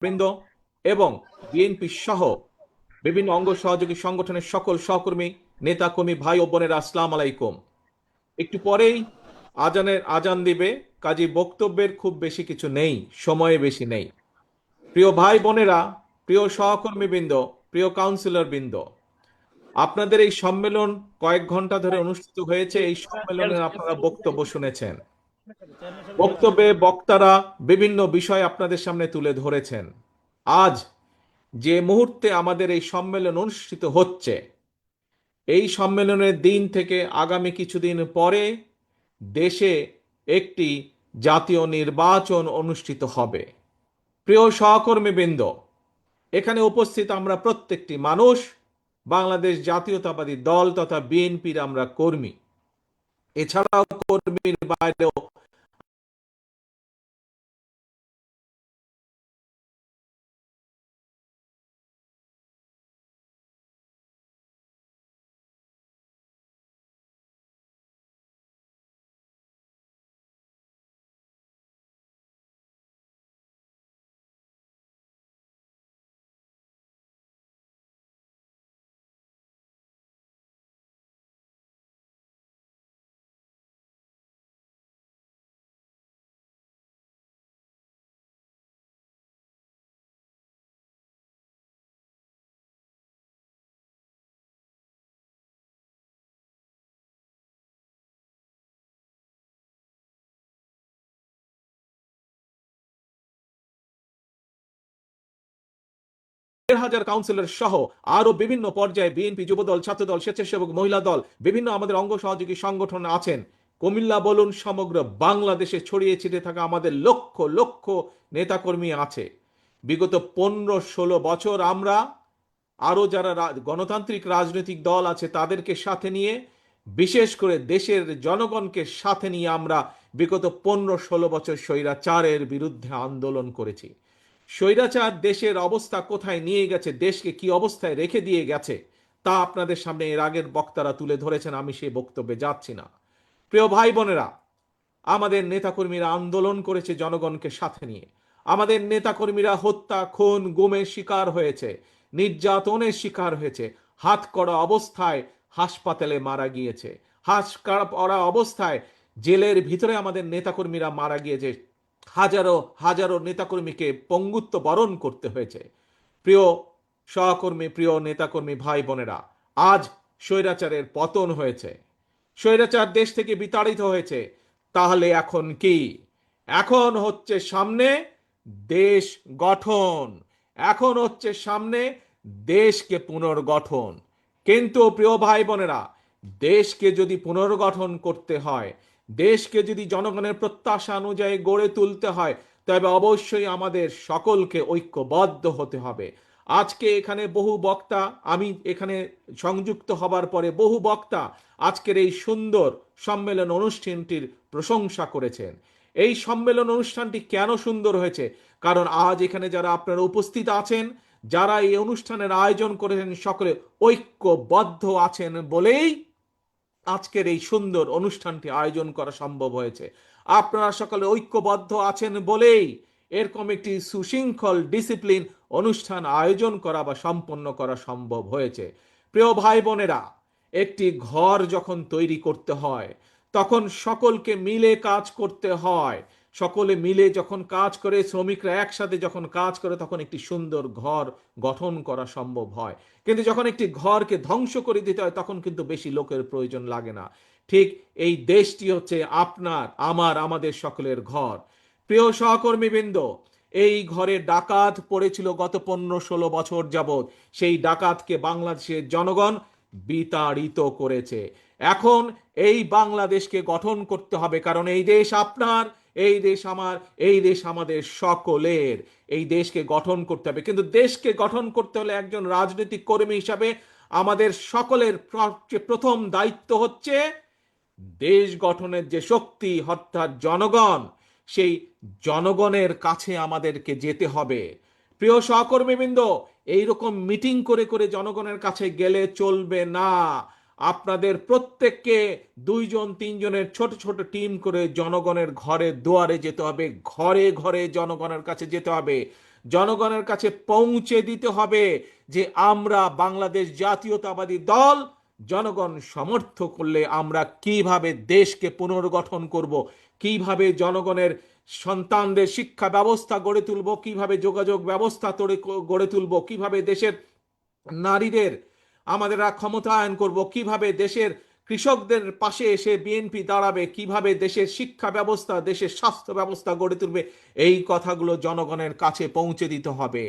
বৃন্দ এবং বিএনপি সহ বিভিন্ন অঙ্গ সহযোগী সংগঠনের সকল সহকর্মী, নেতা কর্মী, ভাই ও বোনেরা, আসসালাম আলাইকুম। একটু পরেই আজান দিবে, কাজী বক্তব্যের খুব বেশি কিছু নেই, সময় বেশি নেই। প্রিয় ভাই বোনেরা, প্রিয় সহকর্মী বৃন্দ, প্রিয় কাউন্সিলর বৃন্দ, আপনাদের এই সম্মেলন কয়েক ঘন্টা ধরে অনুষ্ঠিত হয়েছে। এই সম্মেলনে আপনারা বক্তব্য শুনেছেন। বক্তব্যে বক্তারা বিভিন্ন বিষয় আপনাদের সামনে তুলে ধরেছেন। আজ যে মুহূর্তে আমাদের এই সম্মেলন অনুষ্ঠিত হচ্ছে, এই সম্মেলনের দিন থেকে আগামী কিছুদিন পরে দেশে একটি জাতীয় নির্বাচন অনুষ্ঠিত হবে। প্রিয় সহকর্মীবৃন্দ, এখানে উপস্থিত আমরা প্রত্যেকটি মানুষ বাংলাদেশ জাতীয়তাবাদী দল তথা বিএনপির আমরা কর্মী। এছাড়াও কর্মীর বাইরেও 1,500 কাউন্সিলর সহ আরো বিভিন্ন পর্যায়ে বিএনপি, যুবদল, ছাত্রদল, স্বেচ্ছাসেবক, মহিলা দল, বিভিন্ন আমাদের অঙ্গ সহযোগী সংগঠন আছেন। কুমিল্লা বলুন, সমগ্র বাংলাদেশে ছড়িয়ে ছিটিয়ে থাকা আমাদের লক্ষ লক্ষ নেতাকর্মী আছে। বিগত 15-16 বছর আমরা আরো যারা গণতান্ত্রিক রাজনৈতিক দল আছে তাদেরকে সাথে নিয়ে, বিশেষ করে দেশের জনগণকে সাথে নিয়ে আমরা বিগত 15-16 বছর স্বৈরাচারের বিরুদ্ধে আন্দোলন করেছি। স্বৈরাচার দেশের অবস্থা কোথায় নিয়ে গেছে, দেশকে কি অবস্থায় রেখে দিয়ে গেছে, তা আপনাদের সামনে এর আগের বক্তারা তুলে ধরেছেন, আমি সেই বক্তব্যে যাচ্ছি না। প্রিয় ভাই বোনেরা, আমাদের নেতাকর্মীরা আন্দোলন করেছে জনগণকে সাথে নিয়ে। আমাদের নেতাকর্মীরা হত্যা, খুন, গুমের শিকার হয়েছে, নির্যাতনের শিকার হয়েছে, হাত করা অবস্থায় হাসপাতালে মারা গিয়েছে, হাত করা অবস্থায় জেলের ভিতরে আমাদের নেতাকর্মীরা মারা গিয়েছে। হাজারো হাজারো নেতাকর্মীকে পঙ্গুত্ব বরণ করতে হয়েছে। প্রিয় সহকর্মী, প্রিয় নেতাকর্মী, ভাই বোনেরা, আজ স্বৈরাচারের পতন হয়েছে, স্বৈরাচার দেশ থেকে বিতাড়িত হয়েছে। তাহলে এখন কি? এখন হচ্ছে সামনে দেশ গঠন, এখন হচ্ছে সামনে দেশকে পুনর্গঠন। কিন্তু প্রিয় ভাই বোনেরা, দেশকে যদি পুনর্গঠন করতে হয়, দেশকে যদি জনগণের প্রত্যাশা অনুযায়ী গড়ে তুলতে হয়, তবে অবশ্যই আমাদের সকলকে ঐক্যবদ্ধ হতে হবে। আজকে এখানে বহু বক্তা, আমি এখানে সংযুক্ত হবার পরে বহু বক্তা আজকের এই সুন্দর সম্মেলন অনুষ্ঠানটির প্রশংসা করেছেন। এই সম্মেলন অনুষ্ঠানটি কেন সুন্দর হয়েছে? কারণ আজ এখানে যারা আপনারা উপস্থিত আছেন, যারা এই অনুষ্ঠানের আয়োজন করেছেন, সকলে ঐক্যবদ্ধ আছেন বলেই আজকের এই সুন্দর অনুষ্ঠানটি আয়োজন করা সম্ভব হয়েছে। আপনারা সকলে ঐক্যবদ্ধ আছেন বলেই এরকম একটি সুশৃঙ্খল ডিসিপ্লিন অনুষ্ঠান আয়োজন করা বা সম্পন্ন করা সম্ভব হয়েছে। প্রিয় ভাই বোনেরা, একটি ঘর যখন তৈরি করতে হয় তখন সকলকে মিলে কাজ করতে হয়। সকলে মিলে যখন কাজ করে, শ্রমিকরা একসাথে যখন কাজ করে, তখন একটি সুন্দর ঘর গঠন করা সম্ভব হয়। কিন্তু যখন একটি ঘরকে ধ্বংস করে দিতে হয়, তখন কিন্তু বেশি লোকের প্রয়োজন লাগে না। ঠিক এই দেশটি হচ্ছে আপনার, আমার, আমাদের সকলের ঘর। প্রিয় সহকর্মীবৃন্দ, এই ঘরে ডাকাত পড়েছিল গত 15-16 বছর যাবৎ। সেই ডাকাতকে বাংলাদেশের জনগণ বিতাড়িত করেছে। এখন এই বাংলাদেশকে গঠন করতে হবে, কারণ এই দেশ আপনার, এই দেশ আমার, এই দেশ আমাদের সকলের। এই দেশকে গঠন করতে হবে, কিন্তু দেশকে গঠন করতে হলে একজন রাজনৈতিক কর্মী হিসাবে আমাদের সকলের প্রথম দায়িত্ব হচ্ছে দেশ গঠনের যে শক্তি অর্থাৎ জনগণ, সেই জনগণের কাছে আমাদেরকে যেতে হবে। প্রিয় সহকর্মীবৃন্দ, এইরকম মিটিং করে করে জনগণের কাছে গেলে চলবে না। আপনাদের প্রত্যেককে 2-3 জনের ছোট ছোট টিম করে জনগণের ঘরে দুয়ারে যেতে হবে, ঘরে ঘরে জনগণের কাছে যেতে হবে। জনগণের কাছে পৌঁছে দিতে হবে যে আমরা বাংলাদেশ জাতীয়তাবাদী দল, জনগণ সমর্থ করলে আমরা কিভাবে দেশকে পুনর্গঠন করব, কিভাবে জনগণের সন্তানদের শিক্ষা ব্যবস্থা গড়ে তুলব, কিভাবে যোগাযোগ ব্যবস্থা গড়ে তুলব, কিভাবে দেশের নারীদের আমাদের ক্ষমতায়ন করব, কিভাবে দেশের কৃষকদের পাশে এসে বিএনপি দাঁড়াবে, কিভাবে দেশের শিক্ষা ব্যবস্থা, দেশের স্বাস্থ্য ব্যবস্থা গড়ে তুলবে, এই কথাগুলো জনগণের কাছে পৌঁছে দিতে হবে।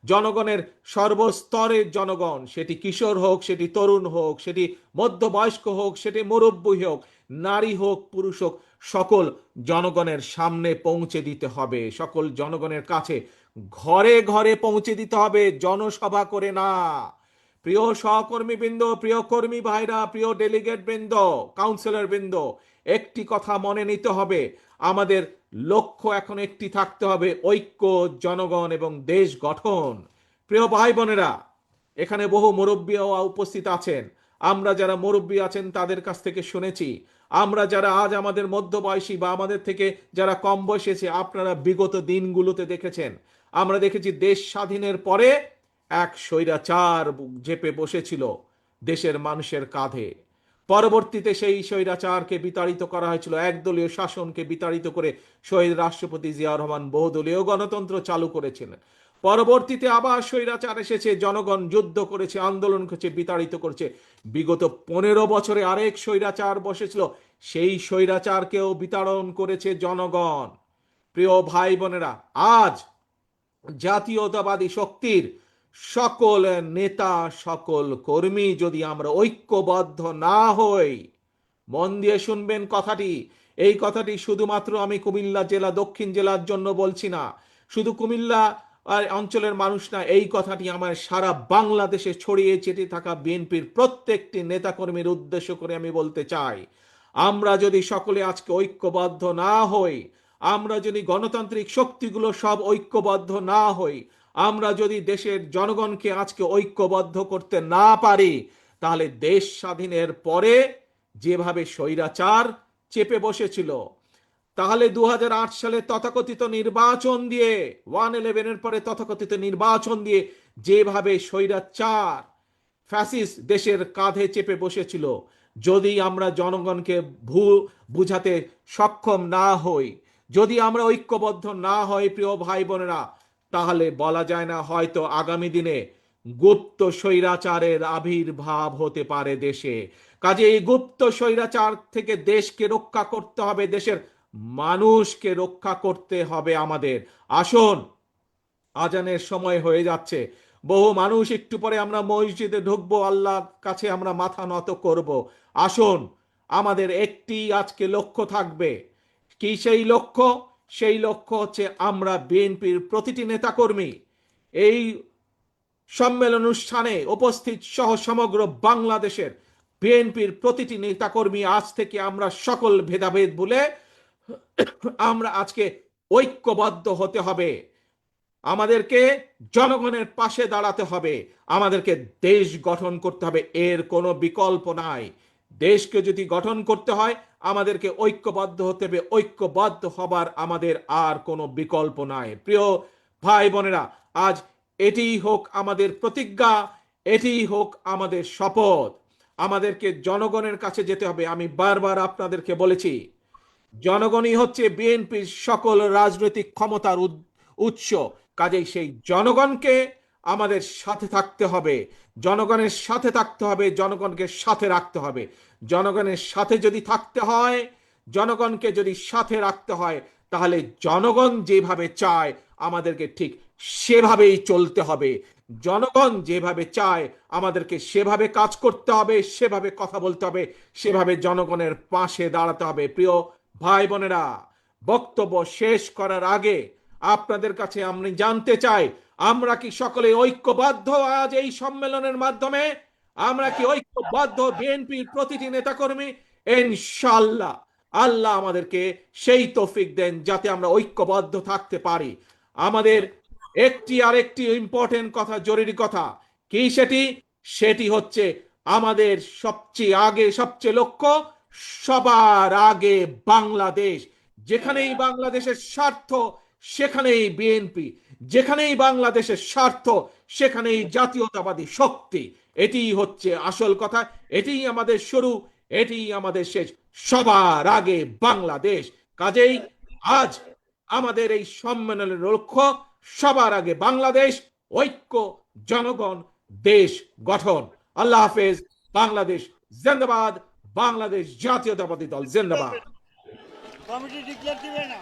জনগণের সর্বস্তরের জনগণ, সেটি কিশোর হোক, সেটি তরুণ হোক, সেটি মধ্যবয়স্ক হোক, সেটি মুরব্বী হোক, নারী হোক, পুরুষ হোক, সকল জনগণের সামনে পৌঁছে দিতে হবে, সকল জনগণের কাছে ঘরে ঘরে পৌঁছে দিতে হবে, জনসভা করে না। প্রিয় সহকর্মী বৃন্দ, প্রিয় কর্মী ভাইরা, প্রিয় ডেলিগেট বৃন্দ, কাউন্সিলর বৃন্দ, একটি কথা মনে নিতে হবে, আমাদের লক্ষ্য এখন একটি থাকতে হবে, ঐক্য, জনগণ এবং দেশ গঠন। প্রিয় ভাই বোনেরা, এখানে বহু মুরব্বীও উপস্থিত আছেন। আমরা যারা মুরব্বী আছেন তাদের কাছ থেকে শুনেছি, আমরা যারা আজ আমাদের মধ্যবয়সী বা আমাদের থেকে যারা কম বয়সী, আপনারা বিগত দিনগুলোতে দেখেছেন, আমরা দেখেছি দেশ স্বাধীনের পরে এক স্বৈরাচার চেপে বসেছিল দেশের মানুষের কাঁধে। পরবর্তীতে সেই স্বৈরাচারকে বিতাড়িত করা হয়েছিল, একদলীয় শাসনকে বিতাড়িত করে শহীদ রাষ্ট্রপতি জিয়া রহমান বহুদলীয় গণতন্ত্র চালু করেছিলেন। পরবর্তীতে আবার স্বৈরাচার এসেছে, জনগণ যুদ্ধ করেছে, আন্দোলন করেছে, বিতাড়িত করেছে। বিগত 15 বছরে আরেক স্বৈরাচার বসেছিল, সেই স্বৈরাচারকেও বিতাড়ন করেছে জনগণ। প্রিয় ভাই বোনেরা, আজ জাতীয়তাবাদী শক্তির সকল নেতা, সকল কর্মী যদি আমরা ঐক্যবদ্ধ না হই, মন দিয়ে শুনবেন কথাটি, এই কথাটি শুধুমাত্র আমি কুমিল্লা জেলা, দক্ষিণ জেলার জন্য বলছি না, শুধু কুমিল্লা অঞ্চলের মানুষ না, এই কথাটি আমার সারা বাংলাদেশে ছড়িয়ে ছিটিয়ে থাকা বিএনপির প্রত্যেকটি নেতাকর্মীর উদ্দেশ্য করে আমি বলতে চাই, আমরা যদি সকলে আজকে ঐক্যবদ্ধ না হই, আমরা যদি গণতান্ত্রিক শক্তিগুলো সব ঐক্যবদ্ধ না হই, আমরা যদি দেশের জনগণকে আজকে ঐক্যবদ্ধ করতে না পারি, তাহলে দেশ স্বাধীনের পরে যেভাবে স্বৈরাচার চেপে বসেছিল, তাহলে 2008 সালে তথাকথিত নির্বাচন দিয়ে, 1/11 পরে তথাকথিত নির্বাচন দিয়ে যেভাবে স্বৈরাচার ফ্যাসিস্ট দেশের কাঁধে চেপে বসেছিল, যদি আমরা জনগণকে বুঝাতে সক্ষম না হই, যদি আমরা ঐক্যবদ্ধ না হই প্রিয় ভাই বোনেরা, তাহলে বলা যায় না, হয়তো আগামী দিনে গুপ্ত স্বৈরাচারের আবির্ভাব হতে পারে দেশে। কাজে এই গুপ্ত স্বৈরাচার থেকে দেশকে রক্ষা করতে হবে, দেশের মানুষকে রক্ষা করতে হবে আমাদের। আসুন, আজানের সময় হয়ে যাচ্ছে, বহু মানুষ একটু পরে আমরা মসজিদে ঢুকবো, আল্লাহর কাছে আমরা মাথা নত করব। আসুন, আমাদের একটি আজকে লক্ষ্য থাকবে। কি সেই লক্ষ্য? সেই লক্ষ্য হচ্ছে আমরা বিএনপির প্রতিটি নেতাকর্মী এই সম্মেলন অনুষ্ঠানে উপস্থিত সহ সমগ্র বাংলাদেশের বিএনপির প্রতিটি নেতাকর্মী আজ থেকে আমরা সকল ভেদাভেদ ভুলে আমরা আজকে ঐক্যবদ্ধ হতে হবে, আমাদেরকে জনগণের পাশে দাঁড়াতে হবে, আমাদেরকে দেশ গঠন করতে হবে, এর কোনো বিকল্প নাই। দেশকে যদি গঠন করতে হয় আমাদেরকে ঐক্যবদ্ধ হতে হবে, ঐক্যবদ্ধ হবার আমাদের আর কোনো বিকল্প নাই। প্রিয় ভাই বোনেরা, আজ এটিই হোক আমাদের প্রতিজ্ঞা, এটিই হোক আমাদের শপথ, আমাদেরকে জনগণের কাছে যেতে হবে। আমি বারবার আপনাদেরকে বলেছি, জনগণই হচ্ছে বিএনপির সকল রাজনৈতিক ক্ষমতার উৎস। কাজেই সেই জনগণকে আমাদের সাথে থাকতে হবে, জনগণের সাথে থাকতে হবে, জনগণকে সাথে রাখতে হবে। জনগণের সাথে যদি থাকতে হয়, জনগণকে যদি সাথে রাখতে হয়, তাহলে জনগণ যেভাবে চায় আমাদেরকে ঠিক সেভাবেই চলতে হবে। জনগণ যেভাবে চায় আমাদেরকে সেভাবে কাজ করতে হবে, সেভাবে কথা বলতে হবে, সেভাবে জনগণের পাশে দাঁড়াতে হবে। প্রিয় ভাই বোনেরা, বক্তব্য শেষ করার আগে আপনাদের কাছে আমি জানতে চাই, আমরা কি সকলে ঐক্যবদ্ধ? আজ এই সম্মেলনের মাধ্যমে আমরা কি ঐক্যবদ্ধ বিএনপির প্রতিটি নেতাকর্মী? ইনশাআল্লাহ আল্লাহ আমাদেরকে সেই তৌফিক দেন যাতে আমরা ঐক্যবদ্ধ থাকতে পারি। আমাদের একটি আরেকটি ইম্পর্টেন্ট কথা, জরুরি কথা কি সেটি? সেটি হচ্ছে আমাদের সবচেয়ে আগে, সবচেয়ে লক্ষ্য, সবার আগে বাংলাদেশ। যেখানেই বাংলাদেশের স্বার্থ, সেখানেই বিএনপি, যেখানেই বাংলাদেশের স্বার্থ সেখানেই জাতীয়তাবাদী শক্তি। এটিই হচ্ছে আসল কথা, এটিই আমাদের শুরু, এটিই আমাদের শেষ, সবার আগে বাংলাদেশ। কাজেই আজ আমাদের এই সম্মেলনের লক্ষ্য সবার আগে বাংলাদেশ, ঐক্য, জনগণ, দেশ গঠন। আল্লাহ হাফেজ। বাংলাদেশ জিন্দাবাদ। বাংলাদেশ জাতীয়তাবাদী দল জিন্দাবাদ। কমিটি ডিক্লেয়ার দিবে না।